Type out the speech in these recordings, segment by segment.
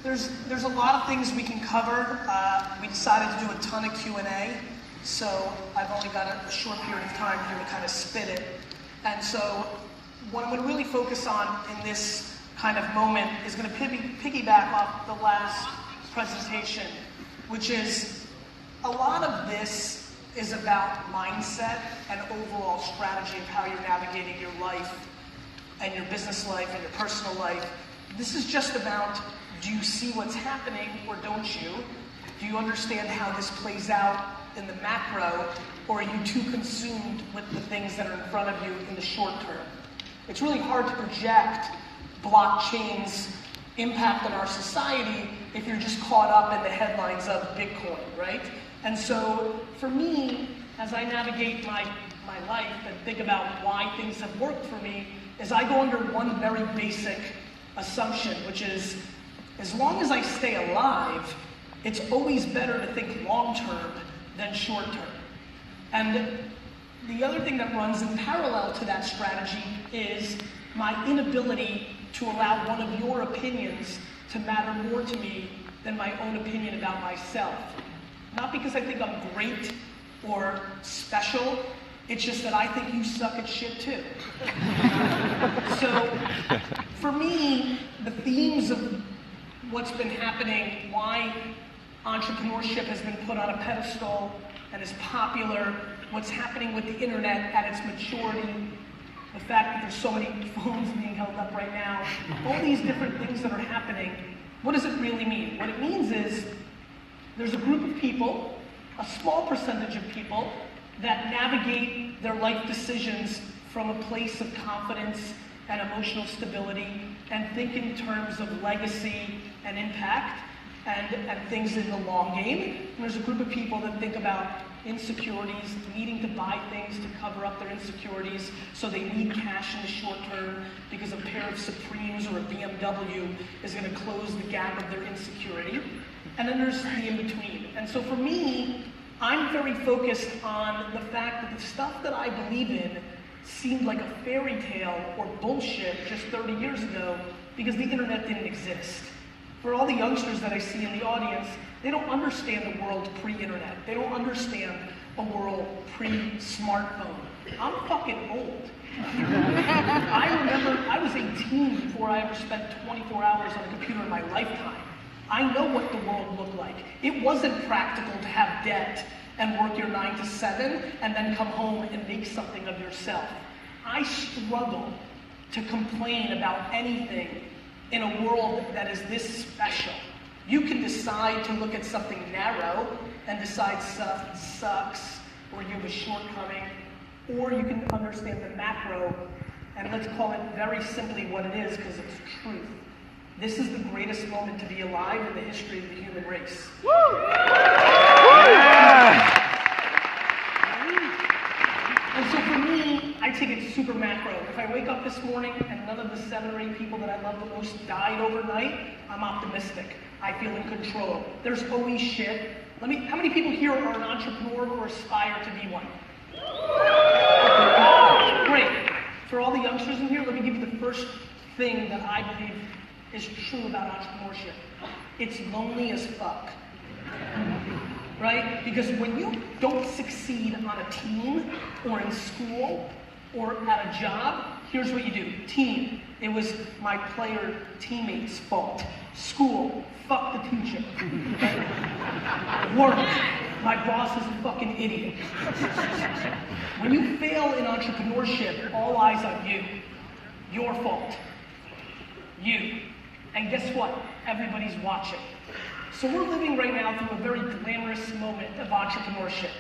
There's a lot of things we can cover. We decided to do a ton of Q&A, so I've only got a short period of time here to kind of spit it. And so what I'm going to really focus on in this kind of moment is going to piggyback off the last presentation, which is a lot of this is about mindset and overall strategy of how you're navigating your life and your business life and your personal life. This is just about, do you see what's happening or don't you? Do you understand how this plays out in the macro, or are you too consumed with the things that are in front of you in the short term? It's really hard to project blockchain's impact on our society if you're just caught up in the headlines of Bitcoin, right? And so for me, as I navigate my life and think about why things have worked for me, is I go under one very basic assumption, which is, as long as I stay alive, it's always better to think long-term than short-term. And the other thing that runs in parallel to that strategy is my inability to allow one of your opinions to matter more to me than my own opinion about myself. Not because I think I'm great or special, it's just that I think you suck at shit too. So, for me, the themes of what's been happening, why entrepreneurship has been put on a pedestal and is popular, what's happening with the internet at its maturity, the fact that there's so many phones being held up right now, all these different things that are happening, what does it really mean? What it means is there's a group of people, a small percentage of people, that navigate their life decisions from a place of confidence and emotional stability and think in terms of legacy and impact and things in the long game. And there's a group of people that think about insecurities, needing to buy things to cover up their insecurities, so they need cash in the short term because a pair of Supremes or a BMW is going to close the gap of their insecurity. And then there's the in-between. And so for me, I'm very focused on the fact that the stuff that I believe in seemed like a fairy tale or bullshit just 30 years ago because the internet didn't exist. For all the youngsters that I see in the audience, they don't understand the world pre-internet. They don't understand a world pre-smartphone. I'm fucking old. I remember I was 18 before I ever spent 24 hours on a computer in my lifetime. I know what the world looked like. It wasn't practical to have debt and work your 9 to 7 and then come home and make something of yourself. I struggle to complain about anything in a world that is this special. You can decide to look at something narrow and decide stuff sucks or you have a shortcoming, or you can understand the macro and let's call it very simply what it is because it's truth. This is the greatest moment to be alive in the history of the human race. Woo! Yeah. And so for me, I take it super macro. If I wake up this morning and none of the 7 or 8 people that I love the most died overnight, I'm optimistic. I feel in control. There's always shit. How many people here are an entrepreneur or aspire to be one? Great. For all the youngsters in here, let me give you the first thing that I believe is true about entrepreneurship. It's lonely as fuck. Right? Because when you don't succeed on a team or in school or at a job, here's what you do. Team, it was my player teammates' fault. School, fuck the teacher. Work, my boss is a fucking idiot. When you fail in entrepreneurship, all eyes on you. Your fault. You. And guess what? Everybody's watching. So we're living right now through a very glamorous moment of entrepreneurship,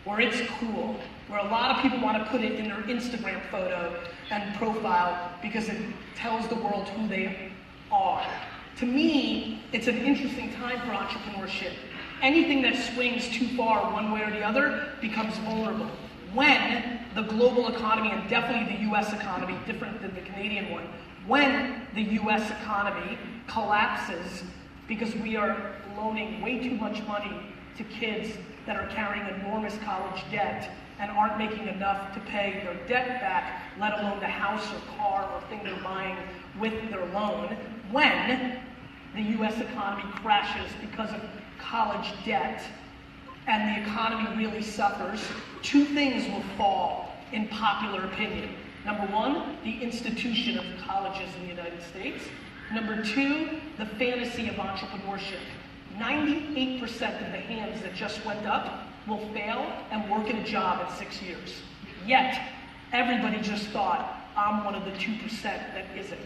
where it's cool, where a lot of people want to put it in their Instagram photo and profile because it tells the world who they are. To me, it's an interesting time for entrepreneurship. Anything that swings too far one way or the other becomes vulnerable. When the global economy, and definitely the US economy, different than the Canadian one, when the US economy collapses because we are loaning way too much money to kids that are carrying enormous college debt and aren't making enough to pay their debt back, let alone the house or car or thing they're buying with their loan, when the US economy crashes because of college debt and the economy really suffers, two things will fall in popular opinion. Number one, the institution of colleges in the United States. Number two, the fantasy of entrepreneurship. 98% of the hands that just went up will fail and work at a job in 6 years. Yet, everybody just thought, I'm one of the 2% that isn't.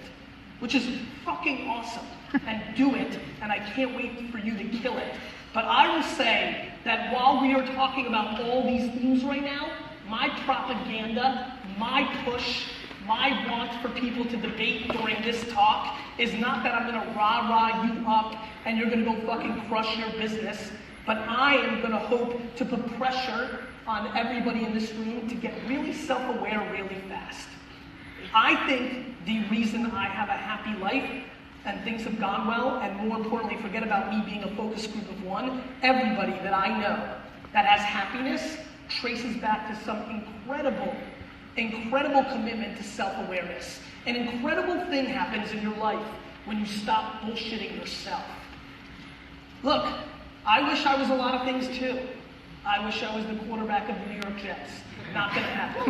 Which is fucking awesome. And do it, and I can't wait for you to kill it. But I will say that while we are talking about all these themes right now, my propaganda, my push, my want for people to debate during this talk is not that I'm gonna rah-rah you up and you're gonna go fucking crush your business, but I am gonna hope to put pressure on everybody in this room to get really self-aware really fast. I think the reason I have a happy life and things have gone well, and more importantly, forget about me being a focus group of one, everybody that I know that has happiness traces back to some incredible commitment to self-awareness. An incredible thing happens in your life when you stop bullshitting yourself. Look, I wish I was a lot of things too. I wish I was the quarterback of the New York Jets. Not gonna happen.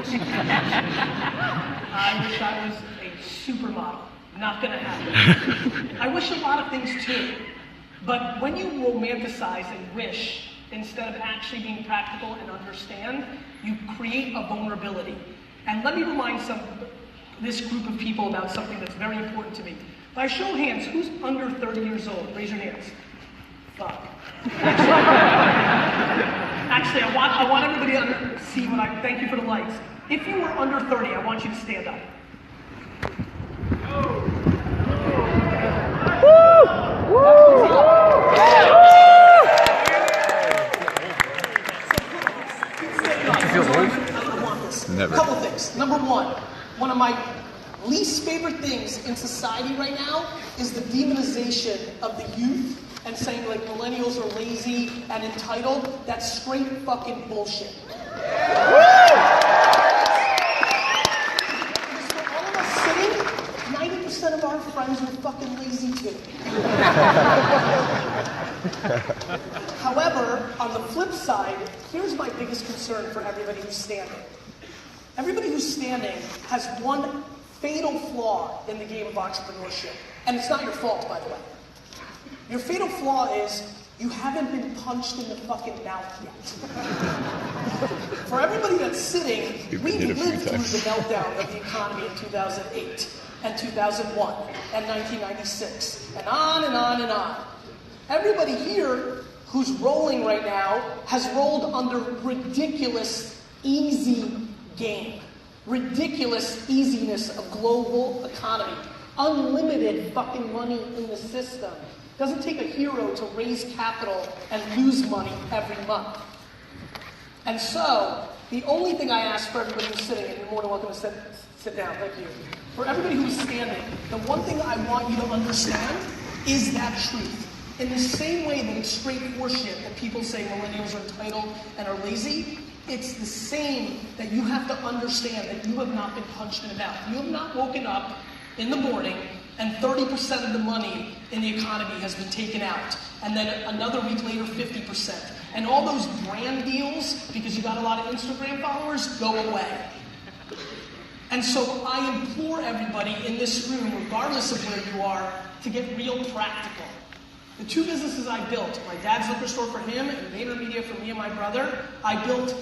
I wish I was a supermodel. Not gonna happen. I wish a lot of things too. But when you romanticize and wish, instead of actually being practical and understand, you create a vulnerability. And let me remind this group of people about something that's very important to me. By show of hands, who's under 30 years old? Raise your hands. Fuck. Actually, I want everybody to see thank you for the lights. If you were under 30, I want you to stand up. Never. A couple things. Number one of my least favorite things in society right now is the demonization of the youth and saying like millennials are lazy and entitled. That's straight fucking bullshit. Because for all of us sitting, 90% of our friends are fucking lazy too. However, on the flip side, here's my biggest concern for everybody who's standing. Everybody who's standing has one fatal flaw in the game of entrepreneurship. And it's not your fault, by the way. Your fatal flaw is you haven't been punched in the fucking mouth yet. For everybody that's sitting, we lived through the meltdown of the economy in 2008 and 2001 and 1996 and on and on and on. Everybody here who's rolling right now has rolled under ridiculous, easy game. Ridiculous easiness of global economy. Unlimited fucking money in the system. Doesn't take a hero to raise capital and lose money every month. And so, the only thing I ask for everybody who's sitting, and you're more than welcome to sit down, thank you. For everybody who's standing, the one thing I want you to understand is that truth. In the same way that it's straight horseshit that people say millennials are entitled and are lazy, it's the same that you have to understand that you have not been punched in the mouth. You have not woken up in the morning and 30% of the money in the economy has been taken out. And then another week later, 50%. And all those brand deals, because you got a lot of Instagram followers, go away. And so I implore everybody in this room, regardless of where you are, to get real practical. The two businesses I built, my dad's liquor store for him and VaynerMedia for me and my brother, I built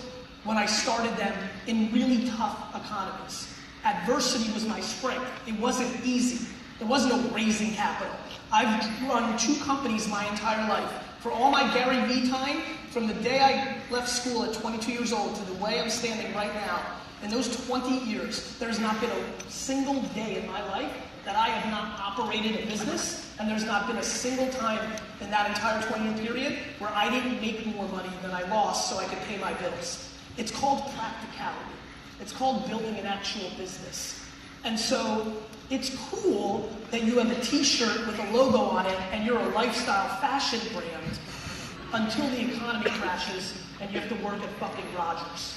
when I started them in really tough economies. Adversity was my strength. It wasn't easy. There wasn't no raising capital. I've run two companies my entire life. For all my Gary Vee time, from the day I left school at 22 years old to the way I'm standing right now, in those 20 years, there's not been a single day in my life that I have not operated a business, and there's not been a single time in that entire 20-year period where I didn't make more money than I lost so I could pay my bills. It's called practicality. It's called building an actual business. And so it's cool that you have a t-shirt with a logo on it and you're a lifestyle fashion brand until the economy crashes and you have to work at fucking Rogers.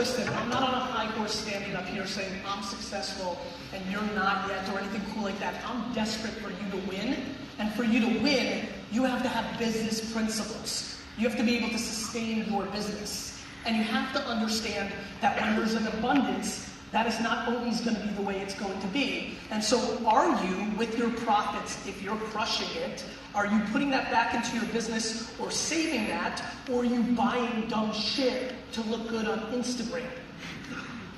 twisted. I'm not on a high horse standing up here saying I'm successful and you're not yet or anything cool like that. I'm desperate for you to win. And for you to win, you have to have business principles. You have to be able to sustain your business. And you have to understand that when there's an abundance, that is not always going to be the way it's going to be. And so are you, with your profits, if you're crushing it, are you putting that back into your business or saving that, or are you buying dumb shit to look good on Instagram?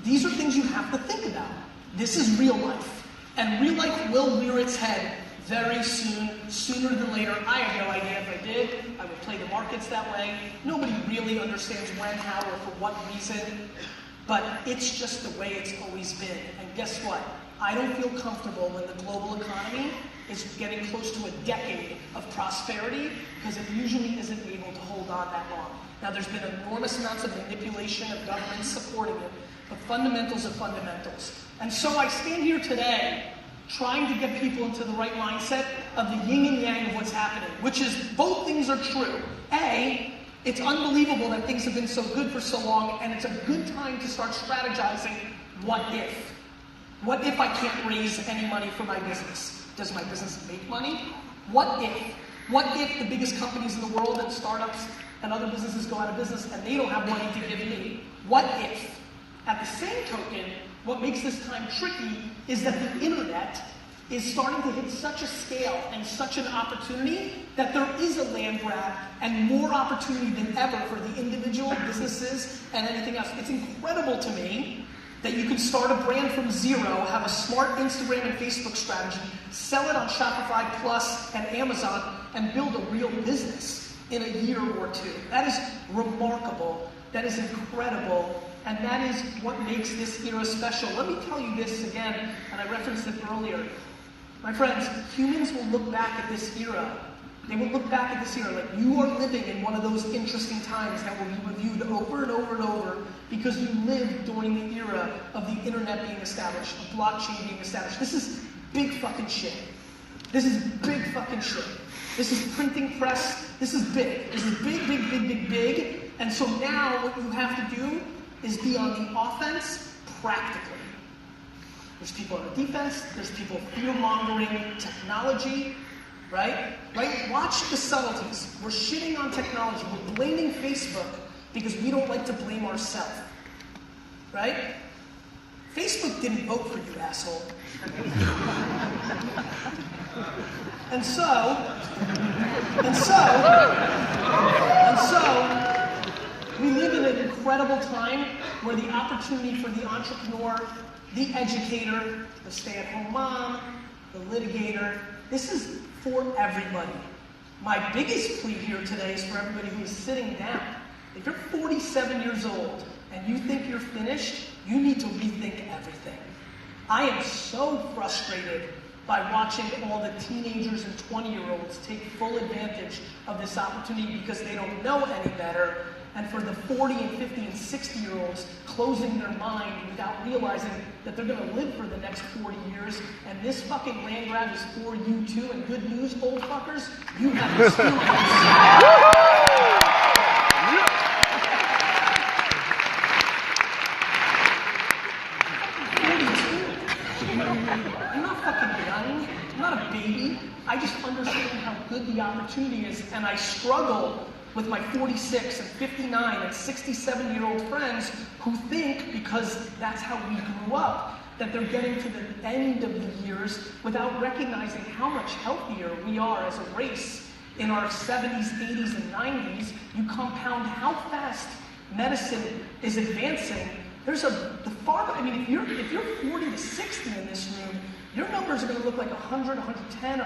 These are things you have to think about. This is real life. And real life will rear its head very soon, sooner than later. I have no idea if I did. I would play the markets that way. Nobody really understands when, how, or for what reason. But it's just the way it's always been. And guess what? I don't feel comfortable when the global economy is getting close to a decade of prosperity, because it usually isn't able to hold on that long. Now, there's been enormous amounts of manipulation of governments supporting it, but fundamentals are fundamentals. And so I stand here today trying to get people into the right mindset of the yin and yang of what's happening, which is both things are true. A, it's unbelievable that things have been so good for so long, and it's a good time to start strategizing what if. What if I can't raise any money for my business? Does my business make money? What if? What if the biggest companies in the world and startups and other businesses go out of business and they don't have money to give me? What if? At the same token, what makes this time tricky is that the internet is starting to hit such a scale and such an opportunity that there is a land grab and more opportunity than ever for the individual businesses and anything else. It's incredible to me that you can start a brand from zero, have a smart Instagram and Facebook strategy, sell it on Shopify Plus and Amazon, and build a real business in a year or two. That is remarkable. That is incredible. And that is what makes this era special. Let me tell you this again, and I referenced it earlier. My friends, humans will look back at this era. They will look back at this era like you are living in one of those interesting times that will be reviewed over and over and over because you lived during the era of the internet being established, of blockchain being established. This is big fucking shit. This is big fucking shit. This is printing press. This is big. This is big, big, big, big, big. And so now what you have to do is be on the offense practically. There's people on the defense. There's people fear-mongering technology, right? Watch the subtleties. We're shitting on technology. We're blaming Facebook because we don't like to blame ourselves, right? Facebook didn't vote for you, asshole. And so, we live in an incredible time where the opportunity for the entrepreneur, the educator, the stay-at-home mom, the litigator, this is for everybody. My biggest plea here today is for everybody who is sitting down. If you're 47 years old and you think you're finished, you need to rethink everything. I am so frustrated by watching all the teenagers and 20-year-olds take full advantage of this opportunity because they don't know any better, and for the 40 and 50 and 60-year-olds closing their mind without realizing that they're going to live for the next 40 years, and this fucking land grab is for you too, and good news, old fuckers, you have experience. I'm not fucking young. I'm not a baby. I just understand how good the opportunity is, and I struggle with my 46 and 59 and 67-year-old friends who think, because that's how we grew up, that they're getting to the end of the years without recognizing how much healthier we are as a race in our 70s, 80s, and 90s. You compound how fast medicine is advancing. There's if you're 40 to 60 in this room, your numbers are going to look like 100, 110,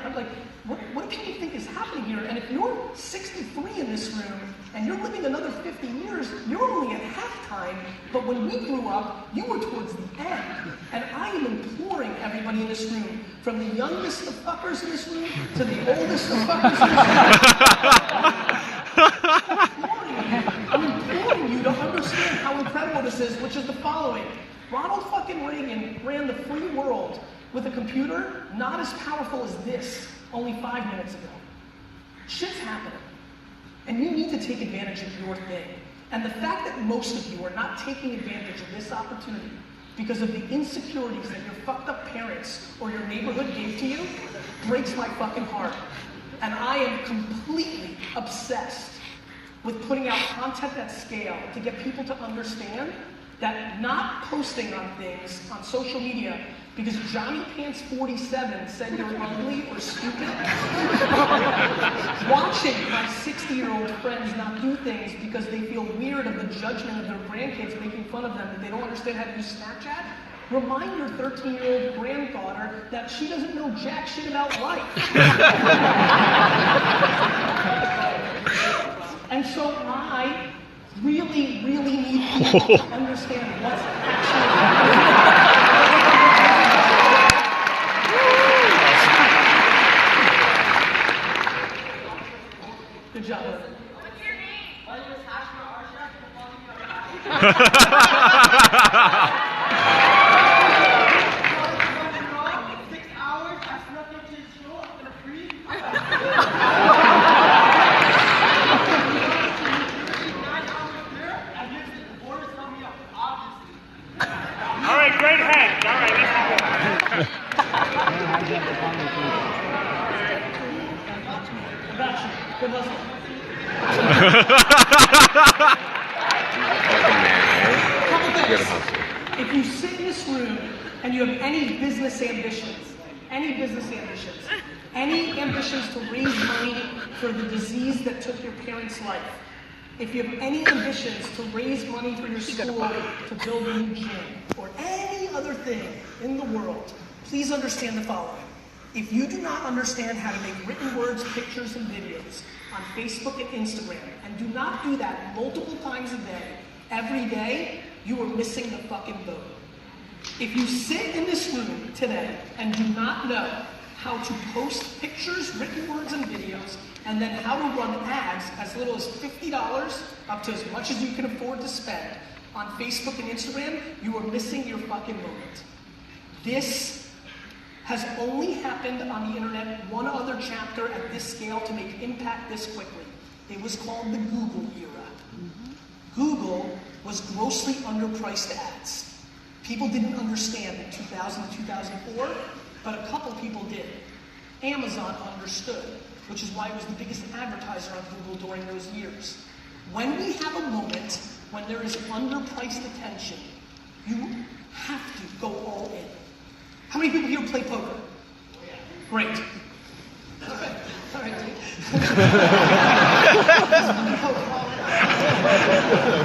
what do people think is happening here? And if you're 63 in this room and you're living another 50 years, you're only at halftime. But when we grew up, you were towards the end. And I am imploring everybody in this room, from the youngest of fuckers in this room to the oldest of fuckers in this room. I'm imploring you to understand how incredible this is, which is the following. Ronald fucking Reagan ran the free world with a computer not as powerful as this only 5 minutes ago. Shit's happening. And you need to take advantage of your thing. And the fact that most of you are not taking advantage of this opportunity because of the insecurities that your fucked up parents or your neighborhood gave to you breaks my fucking heart. And I am completely obsessed with putting out content at scale to get people to understand that not posting on things on social media because Johnny Pants 47 said you're ugly or stupid. Watching my 60-year-old friends not do things because they feel weird of the judgment of their grandkids making fun of them that they don't understand how to use Snapchat. Remind your 13-year-old granddaughter that she doesn't know jack shit about life. And so I really, really need people to understand what's actually happening. Good job. What's your name? My name is Haste. 6 hours, I snuck into his show, I'm gonna freeze. 9 hours there, I missed it. The border held me up, obviously. All right, great head. All right, let's Good hustle. Couple things. If you sit in this room and you have any business ambitions, any ambitions to raise money for the disease that took your parents' life, if you have any ambitions to raise money for your school, to build a new gym, or any other thing in the world, please understand the following. If you do not understand how to make written words, pictures, and videos on Facebook and Instagram, and do not do that multiple times a day, every day, you are missing the fucking boat. If you sit in this room today and do not know how to post pictures, written words, and videos, and then how to run ads as little as $50 up to as much as you can afford to spend on Facebook and Instagram, you are missing your fucking moment. This has only happened on the internet one other chapter at this scale to make impact this quickly. It was called the Google era. Google was grossly underpriced ads. People didn't understand in 2000 and 2004, but a couple people did. Amazon understood, which is why it was the biggest advertiser on Google during those years. When we have a moment when there is underpriced attention, you have to go all in. How many people here play poker? Great. All right.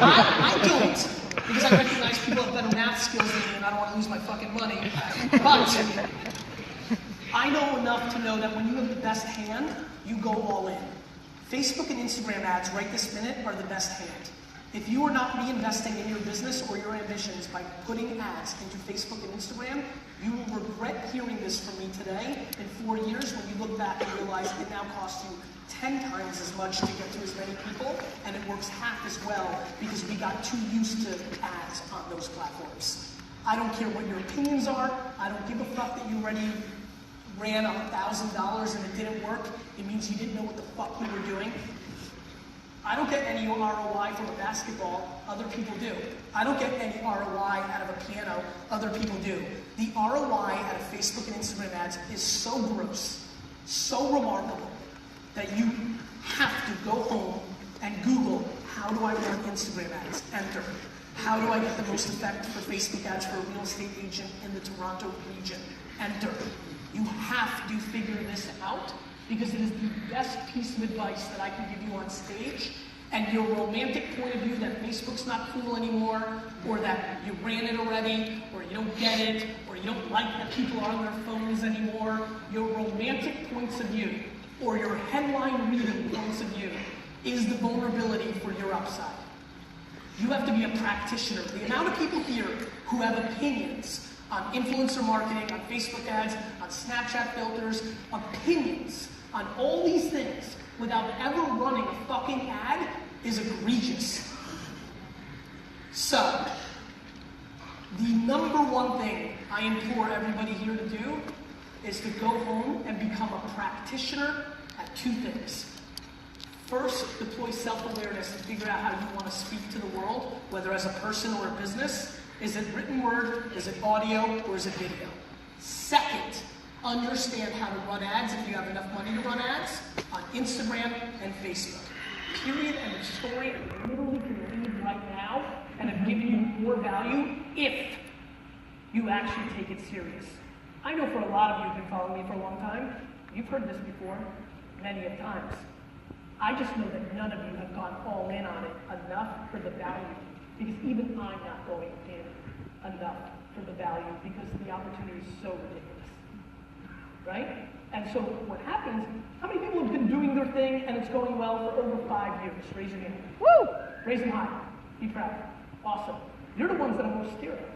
I don't, because I recognize people have better math skills than me and I don't want to lose my fucking money. But I know enough to know that when you have the best hand, you go all in. Facebook and Instagram ads right this minute are the best hand. If you are not reinvesting in your business or your ambitions by putting ads into Facebook and Instagram, you will regret hearing this from me today in 4 years when you look back and realize it now costs you 10 times as much to get to as many people, and it works half as well because we got too used to ads on those platforms. I don't care what your opinions are. I don't give a fuck that you already ran $1,000 and it didn't work. It means you didn't know what the fuck you were doing. I don't get any ROI from a basketball, other people do. I don't get any ROI out of a piano, other people do. The ROI out of Facebook and Instagram ads is so gross, so remarkable, that you have to go home and Google, how do I run Instagram ads? Enter. How do I get the most effect for Facebook ads for a real estate agent in the Toronto region? Enter. You have to figure this out, because it is the best piece of advice that I can give you on stage. And your romantic point of view that Facebook's not cool anymore, or that you ran it already, or you don't get it, or you don't like that people are on their phones anymore, your romantic points of view, or your headline reading points of view, is the vulnerability for your upside. You have to be a practitioner. The amount of people here who have opinions on influencer marketing, on Facebook ads, on Snapchat filters, opinions on all these things without ever running a fucking ad is egregious. So, the number one thing I implore everybody here to do is to go home and become a practitioner at two things: First, deploy self-awareness and figure out how you want to speak to the world, whether as a person or a business. Is it written word, is it audio, or is it video? Second, understand how to run ads if you have enough money to run ads on Instagram and Facebook. Period, and the story literally can leave right now and have given you more value if you actually take it serious. I know for a lot of you who've been following me for a long time, you've heard this before many of times. I just know that none of you have gone all in on it enough for the value, because even I'm not going in enough for the value because the opportunity is so ridiculous, right? And so what happens, how many people have been doing their thing and it's going well for over 5 years? Raise your hand. Woo! Raise them high. Be proud. Awesome. You're the ones that I'm most scared of,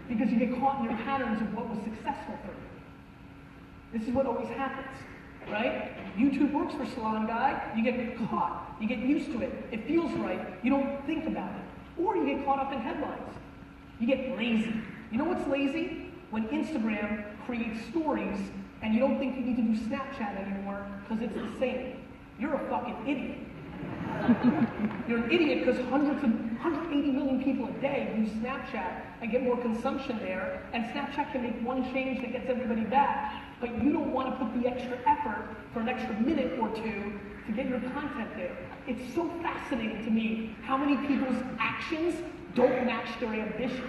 because you get caught in your patterns of what was successful for you. This is what always happens. Right? YouTube works for salon guy, you get caught, you get used to it, it feels right, you don't think about it. Or you get caught up in headlines. You get lazy. You know what's lazy? When Instagram creates stories and you don't think you need to do Snapchat anymore because it's the same. You're a fucking idiot. You're an idiot because 180 million people a day use Snapchat and get more consumption there, and Snapchat can make one change that gets everybody back, but you don't want to put the extra effort for an extra minute or two to get your content there. It's so fascinating to me how many people's actions don't match their ambitions.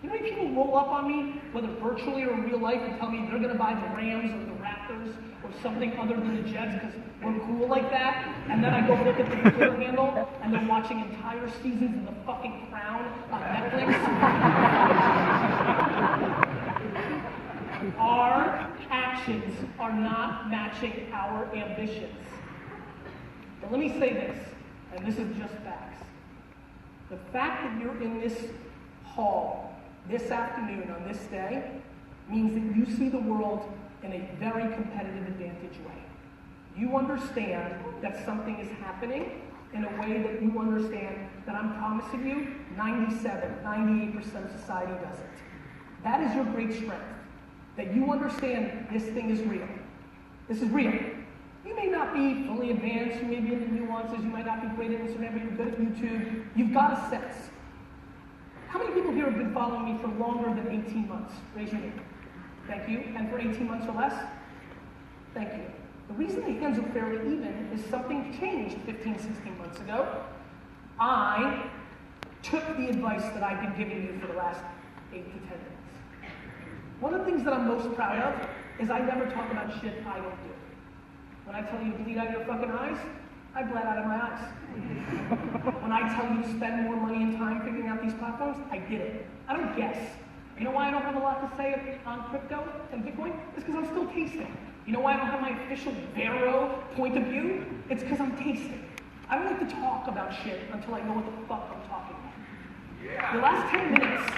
You know how many people roll up on me, whether virtually or in real life, and tell me they're going to buy the Rams or the Raptors or something other than the Jets because we're cool like that, and then I go look at the Twitter handle and they're watching entire seasons of The fucking Crown on Netflix? Our actions are not matching our ambitions. But let me say this, and this is just facts. The fact that you're in this hall this afternoon on this day means that you see the world in a very competitive advantage way. You understand that something is happening in a way that you understand that I'm promising you 98% of society doesn't. That is your great strength. That you understand this thing is real. This is real. You may not be fully advanced, you may be in the nuances, you might not be great at Instagram, but you're good at YouTube. You've got a sense. How many people here have been following me for longer than 18 months? Raise your hand. Thank you. And for 18 months or less? Thank you. The reason the hands are fairly even is something changed 15, 16 months ago. I took the advice that I've been giving you for the last 8 to 10 minutes. One of the things that I'm most proud of is I never talk about shit I don't do. When I tell you to bleed out your fucking eyes, I bled out of my eyes. When I tell you to spend more money and time figuring out these platforms, I did it. I don't guess. You know why I don't have a lot to say on crypto and Bitcoin? It's because I'm still tasting. You know why I don't have my official Vero point of view? It's because I'm tasting. I don't like to talk about shit until I know what the fuck I'm talking about. Yeah. The last 10 minutes,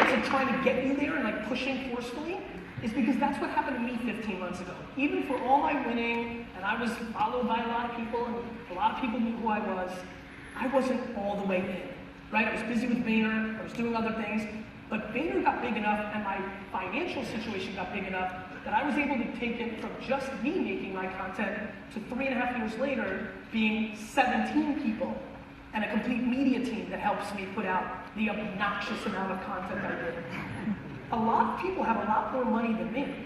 of trying to get you there and like pushing forcefully is because that's what happened to me 15 months ago. Even for all my winning, and I was followed by a lot of people, and a lot of people knew who I wasn't all the way in, right? I was busy with Vayner, I was doing other things, but Vayner got big enough and my financial situation got big enough that I was able to take it from just me making my content to 3.5 years later being 17 people and a complete media team that helps me put out the obnoxious amount of content I do. A lot of people have a lot more money than me.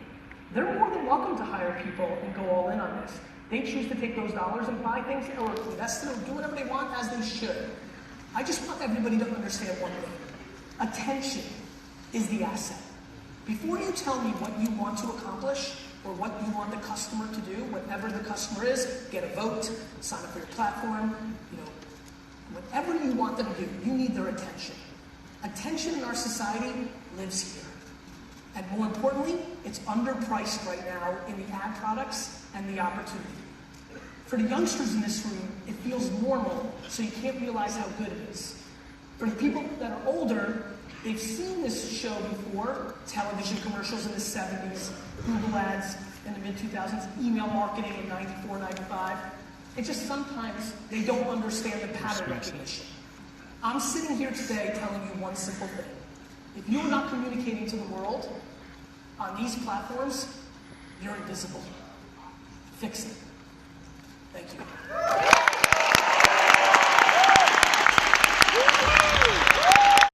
They're more than welcome to hire people and go all in on this. They choose to take those dollars and buy things or invest in them, do whatever they want as they should. I just want everybody to understand one thing. Attention is the asset. Before you tell me what you want to accomplish or what you want the customer to do, whatever the customer is, get a vote, sign up for your platform, whatever you want them to do, you need their attention. Attention in our society lives here. And more importantly, it's underpriced right now in the ad products and the opportunity. For the youngsters in this room, it feels normal, so you can't realize how good it is. For the people that are older, they've seen this show before, television commercials in the 70s, Google ads in the mid-2000s, email marketing in 94, 95. It's just sometimes they don't understand the pattern recognition. I'm sitting here today telling you one simple thing. If you're not communicating to the world, on these platforms, you're invisible. Fix it. Thank you.